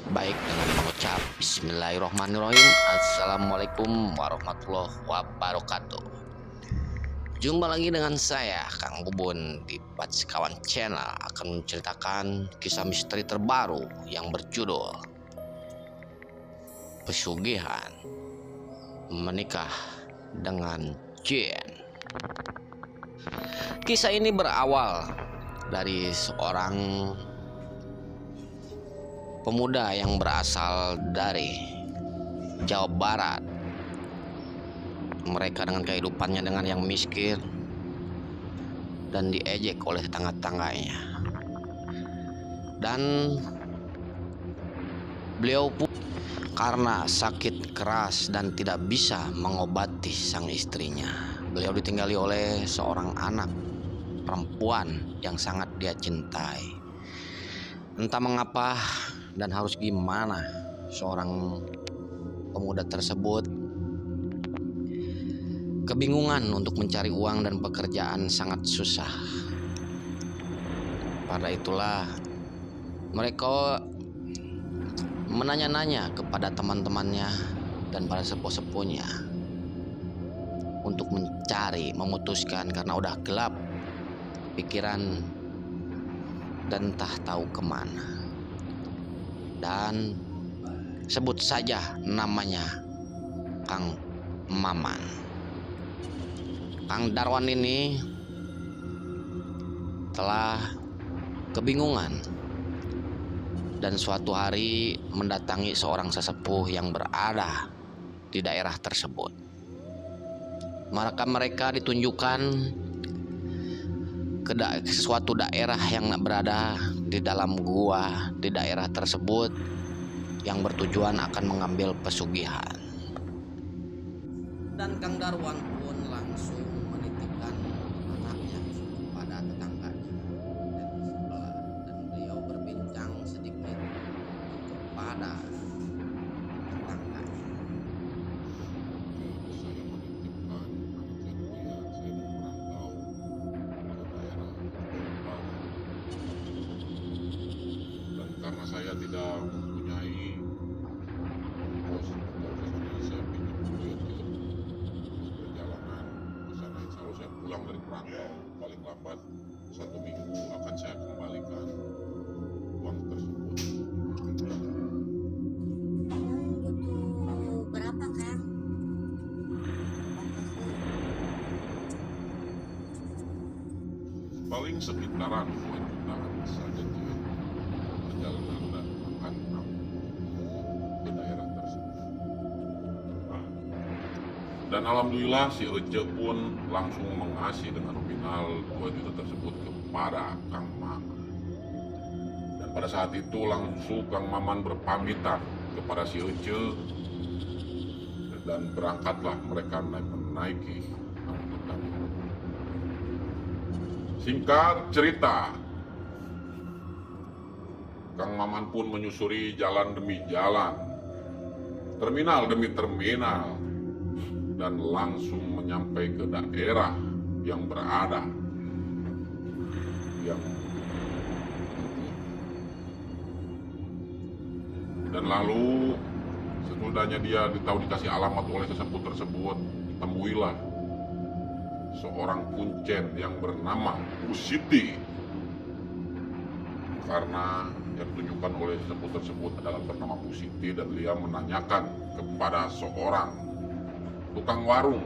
Baik, dengan mengucap Bismillahirrahmanirrahim. Assalamualaikum warahmatullahi wabarakatuh. Jumpa lagi dengan saya Kang Bubun di Kawan Channel, akan menceritakan kisah misteri terbaru yang berjudul Pesugihan Menikah dengan Jin. Kisah ini berawal dari seorang pemuda yang berasal dari Jawa Barat. Mereka dengan kehidupannya dengan yang miskin dan diejek oleh tetangga-tangganya. Dan beliau pun karena sakit keras dan tidak bisa mengobati sang istrinya, beliau ditinggali oleh seorang anak perempuan yang sangat dia cintai. Entah mengapa dan harus gimana, seorang pemuda tersebut kebingungan untuk mencari uang dan pekerjaan sangat susah. Pada itulah mereka menanya-nanya kepada teman-temannya dan para sepuh-sepuhnya untuk memutuskan karena udah gelap pikiran dan entah tahu kemana. Dan sebut saja namanya Kang Maman. Kang Darwan ini telah kebingungan dan suatu hari mendatangi seorang sesepuh yang berada di daerah tersebut. Maka mereka ditunjukkan ke suatu daerah yang berada di dalam gua di daerah tersebut yang bertujuan akan mengambil pesugihan. Dan Kang Darwan pun langsung menitipkan anaknya kepada tetangganya dari sebelah, dan beliau berbincang sedikit kepada tetangganya. Saya menitipkan anak saya dulu ya, saya mau merantau ke daerah Jawa dan karena saya tidak mempunyai ongkos untuk ke sana, saya pinjam duit gitu. Perjalanan ke sana insya Allah saya pulang dari perantau paling lambat 1 minggu akan saya kembalikan uang tersebut. Butuh berapa, Kang? Paling sekitaran 2 jutaan saja dia perjalanan dan makan ke daerah tersebut. Nah, dan alhamdulillah si Ece pun langsung mengasih dengan nominal 2 juta tersebut kepada Kang Maman. Dan pada saat itu langsung Kang Maman berpamitan kepada si Ece dan berangkatlah mereka menaiki angkutan. Singkat cerita, Kang Maman pun menyusuri jalan demi jalan, terminal demi terminal, dan langsung menyampai ke daerah yang berada yang dan lalu sesudahnya dia dikasih alamat oleh sesepuh tersebut, temuilah seorang kuncen yang bernama Bu Siti. Karena yang ditunjukkan oleh sesepuh tersebut adalah bernama Bu Siti, dan dia menanyakan kepada seorang tukang warung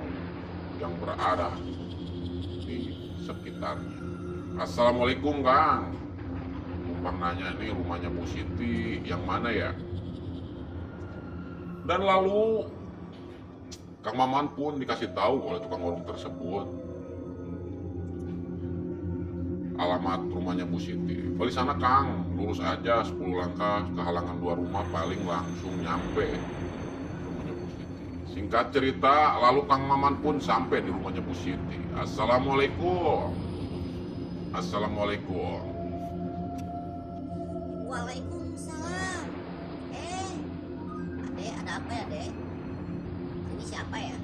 yang berada di sekitarnya. Assalamualaikum Kang, numpang nanya ini rumahnya Bu Siti yang mana ya? Dan lalu Kang Maman pun dikasih tahu oleh tukang warung tersebut alamat rumahnya Bu Siti. Balik sana Kang, lurus aja 10 langkah ke halangan 2 rumah, paling langsung nyampe rumahnya Bu Siti. Singkat cerita, lalu Kang Maman pun sampai di rumahnya Bu Siti. Assalamualaikum. Assalamualaikum. Waalaikumsalam. Ade, ada apa ya, Dek? Ini siapa ya?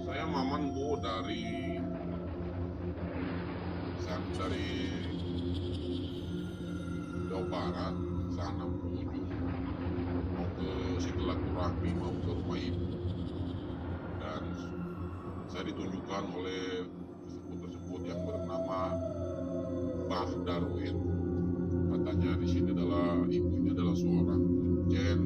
Saya Maman Bu dari Jawa Barat, sana menuju mau ke silaturahmi, mau ke rumah ibu. Dan saya ditunjukkan oleh tersebut yang bernama Mbah Darwin. Katanya di sini adalah ibunya adalah seorang kuncen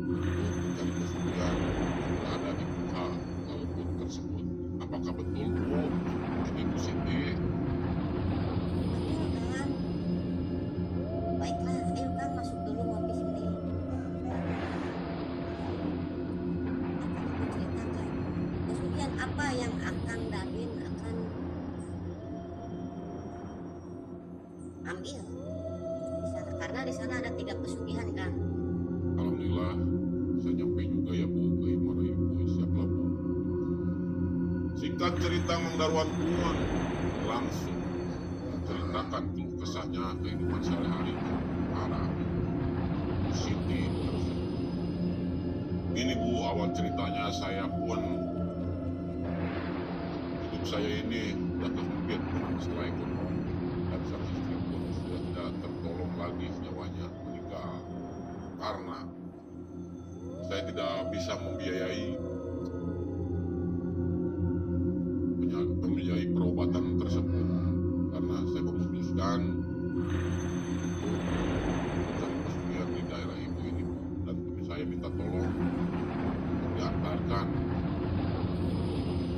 untuk mencari kesulitan yang berada di gua laut tersebut. Apakah betul, Bu? Ini Bu Siti? Betul kan? Baiklah, ayo kan masuk dulu ngopi sini. Akan aku ceritakan kemudian apa yang akan Darwin akan ambil di sana, karena di sana ada 3 pesugihan kan. Alhamdulillah, saya nyampe juga ya Bu ke mana Ibu. Siaplah Bu. Singkat cerita, Mang Darwan pun langsung menceritakan keluh kesahnya kehidupan sehari-hari para Bu Siti tersebut. Ini Bu, awal ceritanya saya pun hidup saya ini sudah kejepit dengan masalah ekonomi, dan sang istri pun sudah tidak tertolong lagi, nyawanya meninggal karena saya tidak bisa membiayai perobatan tersebut, karena saya memutuskan untuk mencari pesugihan di daerah ibu ini, Bu. Dan saya minta tolong untuk diantarkan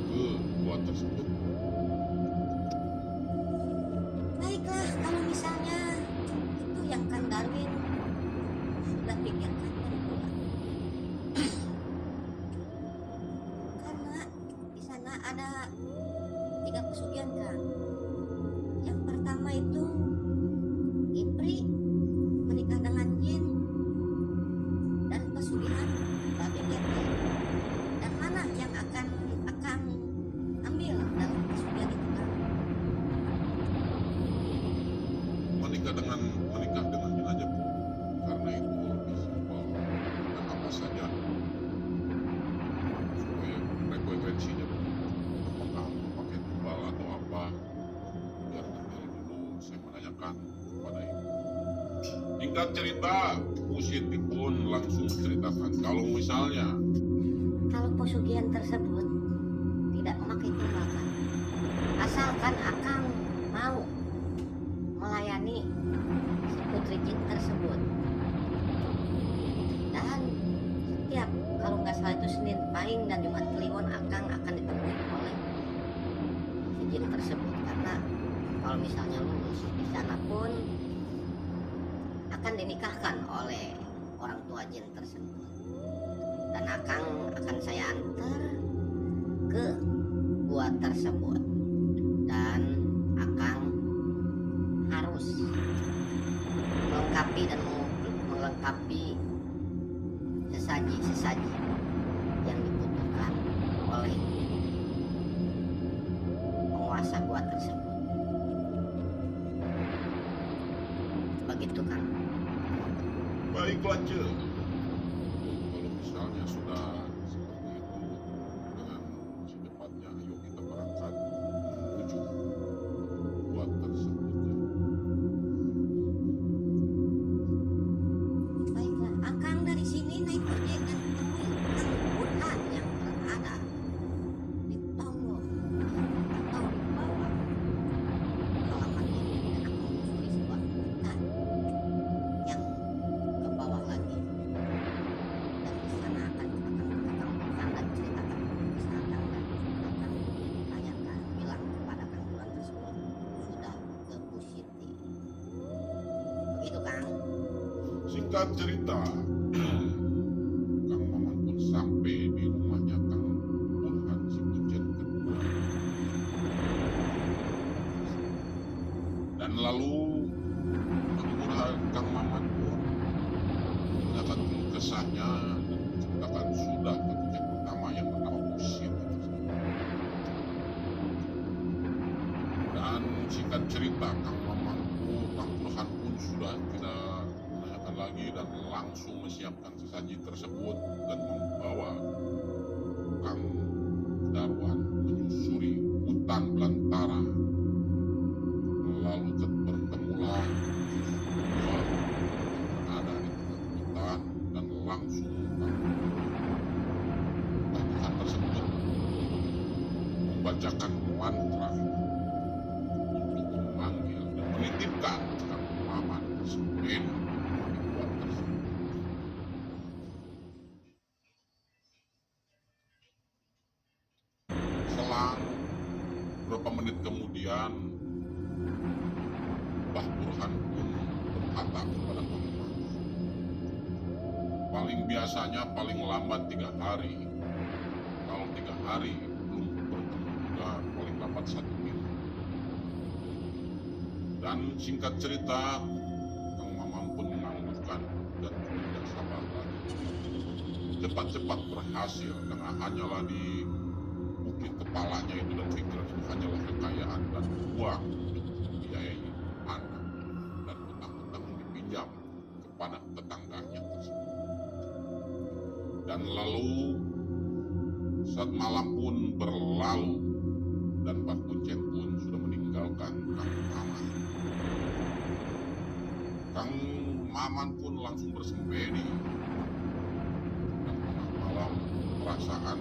ke gua tersebut. Baiklah, kalau misalnya itu yang Kang Darwin sudah pikirkan dari bulan. Karena di sana ada 3 pesugihan kan. Yang pertama itu Ipri menikah dengan jin, dan pesugihan babi ngepet. Dan mana yang akan ambil dalam pesugihan itu kan? Menikah dengan jin aja, Bu, karena itu lebih simpel dan apa saja supaya frekuensinya, Bu. Apakah pakai tumbal atau apa, biar nanti dulu saya menanyakan kepada ibu. Singkat cerita, Bu Siti pun langsung menceritakan kalau misalnya Kalau pesugihan tersebut tidak memakai tunggakan, asalkan Akang mau melayani si putri jin tersebut, dan setiap, kalau nggak salah itu Senin Pahing dan Jumat Kliwon, Akang akan ditemui oleh si jin tersebut. Karena kalau misalnya lulus di sana pun akan dinikahkan oleh orang tua jin tersebut, dan Akang akan saya antar ke gua tersebut, dan Akang harus melengkapi sesaji yang dibutuhkan oleh penguasa gua tersebut. Begitu kan? baiklah, Ce. Kalau misalnya sudah seperti itu, dengan secepatnya ayo kita berangkat menuju gua tersebut, Ce. Baiklah, Akang dari sini naik ojek dan temui Kang Burhan yang berada di Tonggo atau di bawah halaman ini, dan aku menyusuri sebuah hutan yang ke bawah lagi, dan di sana akan Kang Burhan dan ceritakan kisah Akang, dan akan tanyakan, bilang kepada Kang Burhan tersebut sudah ke Bu Siti. Begitu Kang. Singkat cerita, Kang Maman pun sampai di rumahnya Kang Burhan, si kuncen kedua. Dan lalu Kang Maman pun menyampaikan keluh kesahnya dan menceritakan sudah ke kuncen pertama yang bernama Bu Siti tersebut. Dan singkat cerita, Kang Burhan pun sudah tidak menanyakan lagi dan langsung menyiapkan sesaji tersebut dan membawa Kang Darwan menyusuri hutan belantara. Lalu bertemulah membacakan mantra untuk memanggil dan menitipkan Kang Maman bersembunyi di gua tersebut. Selang beberapa menit kemudian, Mbah Burhan pun berkata kepada Kang Maman, paling biasanya paling lambat 3 hari. Kalau 3 hari belum bertemu juga paling lambat 1 minggu. Dan singkat cerita, Kang Maman pun menganggukkan dan tidak sabar lagi. Cepat-cepat berhasil dengan hanyalah di bukit kepalanya itu dan pikiran itu hanyalah kekayaan dan uang untuk membiayai anak dan utang-utang yang dipinjam kepada tetangganya tersebut. Dan lalu saat malam pun berlalu dan Pak Kuncen pun sudah meninggalkan Kang Maman. Kang Maman pun langsung bersembunyi dan tengah malam perasaan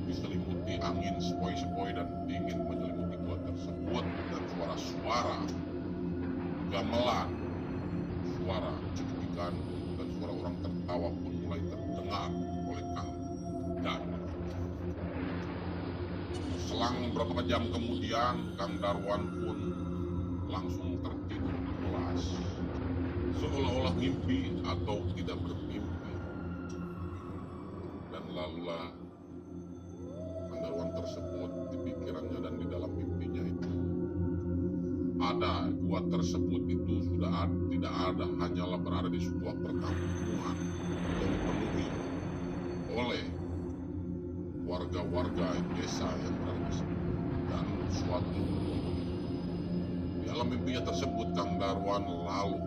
diselimuti angin sepoi-sepoi dan dingin menyelimuti gua tersebut dan suara-suara gamelan, suara cekikikan dan suara orang tertawa pun mulai terdengar oleh Kang Darwan. Selang beberapa jam kemudian, Kang Darwan pun langsung tertidur pulas, seolah-olah mimpi atau tidak bermimpi. Dan lalulah Kang Darwan tersebut di pikirannya dan di dalam mimpinya itu ada gua tersebut itu sudah tidak ada, hanyalah berada di sebuah perkampungan yang dipenuhi oleh warga-warga desa yang berada di situ. Dan suatu di dalam mimpinya tersebut Kang Darwan lalu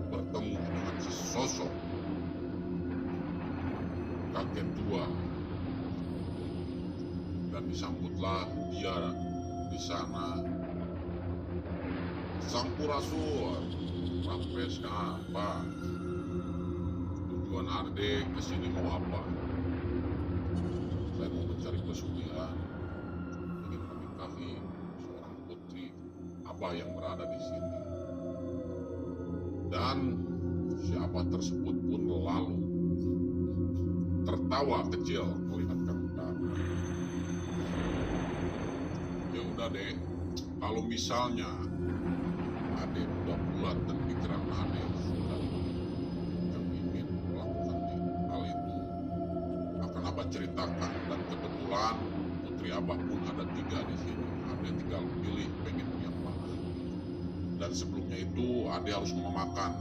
bertemu dengan sesosok kakek tua dan disambutlah dia di sana. Sampurasun, Rapes apa? Tujuan Ade kesini mau apa? Saya mau mencari pesugihan, ingin menikahi seorang putri Abah yang berada di sini. Dan si Abah tersebut pun lalu tertawa kecil melihat Kang Darwan. Ya udah deh, kalau misalnya Ade udah bulat dan pikiran Ade sudah ingin melakukan hal itu, akan Abah ceritakan. Dan kebetulan putri Abah pun ada 3 di sini. Ade tinggal pilih pengen yang mana. Dan sebelumnya itu Ade harus makan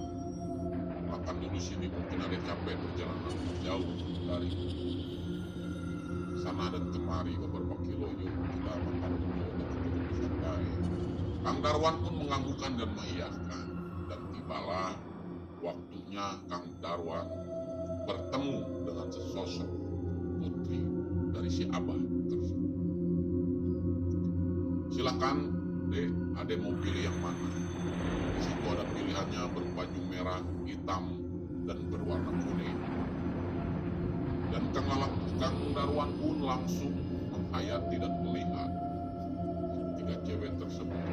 dulu sini, mungkin Ade capek perjalanan jauh dari sana dan kemari beberapa kilo. Yuk kita makan dulu untuk duduk santai. Kang Darwan pun menganggukkan dan mengiyakan. Dan tibalah waktunya Kang Darwan bertemu dengan sesosok putri dari si Abah tersebut. Silakan, Dek, Ade mau pilih yang mana? Di situ ada pilihannya berbaju merah, hitam, dan berwarna kuning. Dan Kang Darwan pun langsung menghayati dan melihat 3 cewek tersebut.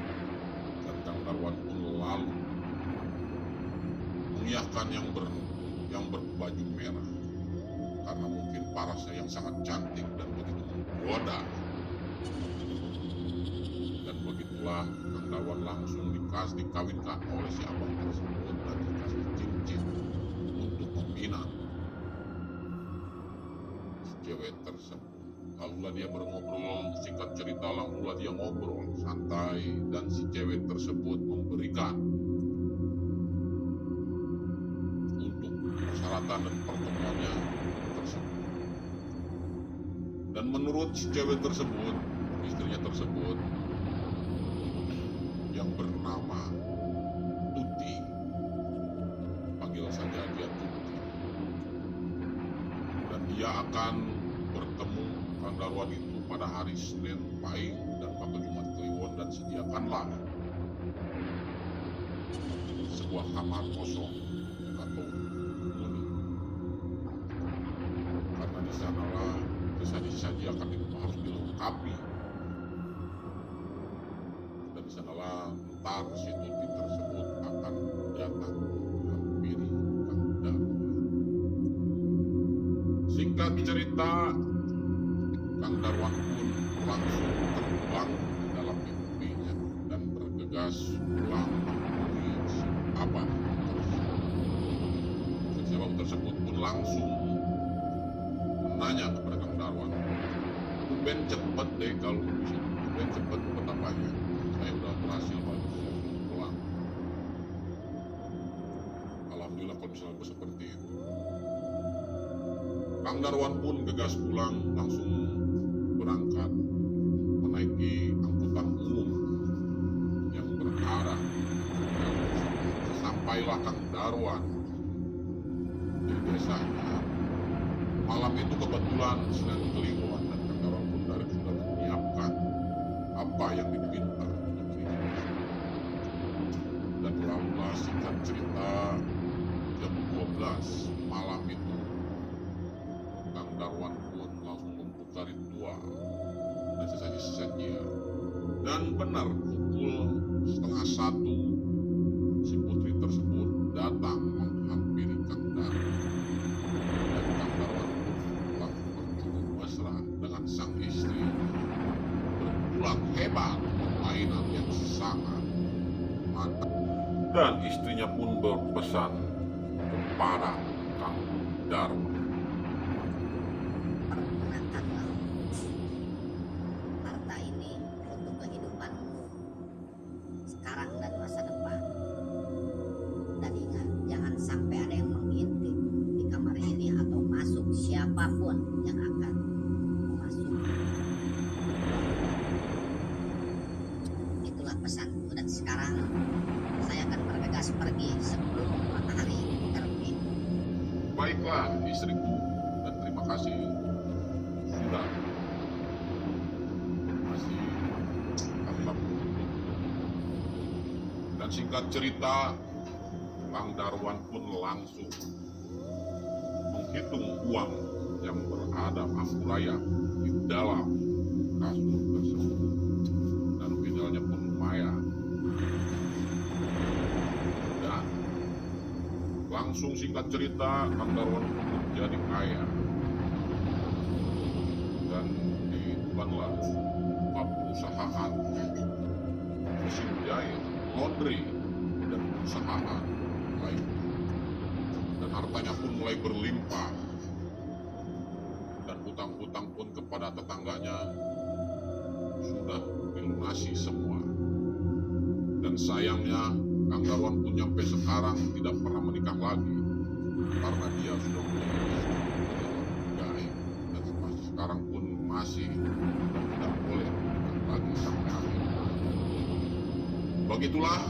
Dan Kang Darwan pun lalu mengiyakan yang berbaju merah, karena mungkin parasnya yang sangat cantik dan begitu menggoda. Dan begitulah Kang Darwan langsung dikawinkan oleh si Abang tersebut dan dikasih cincin untuk membina si cewek tersebut. Lalulah dia ngobrol, singkat cerita lalulah dia ngobrol santai dan si cewek tersebut memberikan untuk persyaratan dan pertemuannya tersebut. Dan menurut si cewek tersebut, istrinya tersebut yang bernama Tuti, panggil saja dia Tuti, dan dia akan bertemu Kang Darwan itu pada hari Senin Pahing dan pada Jumat Kliwon, dan sediakanlah sebuah kamar kosong atau huni, karena di sanalah sesaji-saji akan harus dilengkapi adalah ntar si Tuti tersebut akan datang menghampiri Kang Darwan. Singkat cerita, Kang Darwan pun langsung terbang di dalam mimpinya dan bergegas pulang menemui si abah tersebut. Si abah tersebut pun langsung menanya kepada Kang Darwan, "Tumben cepet deh kalau bisa, tumben cepet apanya? Saya udah berhasil Pak, saya sudah pulang." Alhamdulillah kalau misalnya seperti itu. Kang Darwan pun gegas pulang, langsung berangkat menaiki angkutan umum yang berarah. Sampailah Kang Darwan di desanya. Malam itu kebetulan sedang kliwon dan Kang Darwan pun sudah menyiapkan apa yang diminta putrinya. Dan lalulah singkat cerita, jam 12 malam itu Kang Darwan pun langsung membuka ritual dan sesaji-sesaji. Dan benar pukul 12:30 si putri tersebut datang menghampiri Kang Darwan. Dan Kang Darwan pun langsung bertemu mesra dengan sang istri. Berpulang hebat permainan yang sangat mantap. Dan istrinya pun berpesan kepada Kang Darwan, "Pergunakanlah harta ini untuk kehidupanmu sekarang dan masa depan. Dan ingat, jangan sampai ada yang mengintip di kamar ini atau masuk siapapun yang akan memasuki. Itulah pesanku, dan sekarang saya akan bergegas pergi sebelum matahari terbit." "Baiklah istriku, dan terima kasih sudah masih tetap." Dan singkat cerita, Kang Darwan pun langsung menghitung uang yang berada amburaya di dalam kasur tersebut, dan nominalnya pun lumayan. Dan langsung singkat cerita, Kang Darwan pun menjadi kaya. Dan dihidupkanlah perusahaan mesin jahit, laundry, dan perusahaan lainnya. Dan hartanya pun mulai berlimpah. Dan hutang-hutang pun kepada tetangganya sudah dilunasi semua. Dan sayangnya Kang Darwan pun sampai sekarang tidak pernah menikah lagi karena dia sudah punya istri gaib, dan sampai sekarang pun masih tidak boleh menikah lagi sampai akhir hayat. Begitulah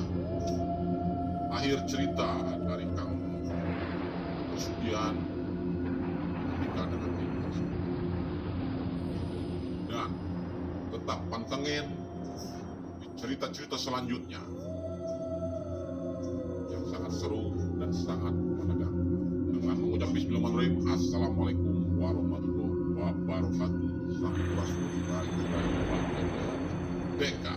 akhir cerita dari Kang Pesugihan menikah dengan ibu tersebut. Dan tetap pantengin di cerita-cerita selanjutnya yang sangat seru dan sangat menegangkan. Dengan mengucap bismillahirrahmanirrahim, assalamualaikum warahmatullahi wabarakatuh. Sampurasun Raja Baka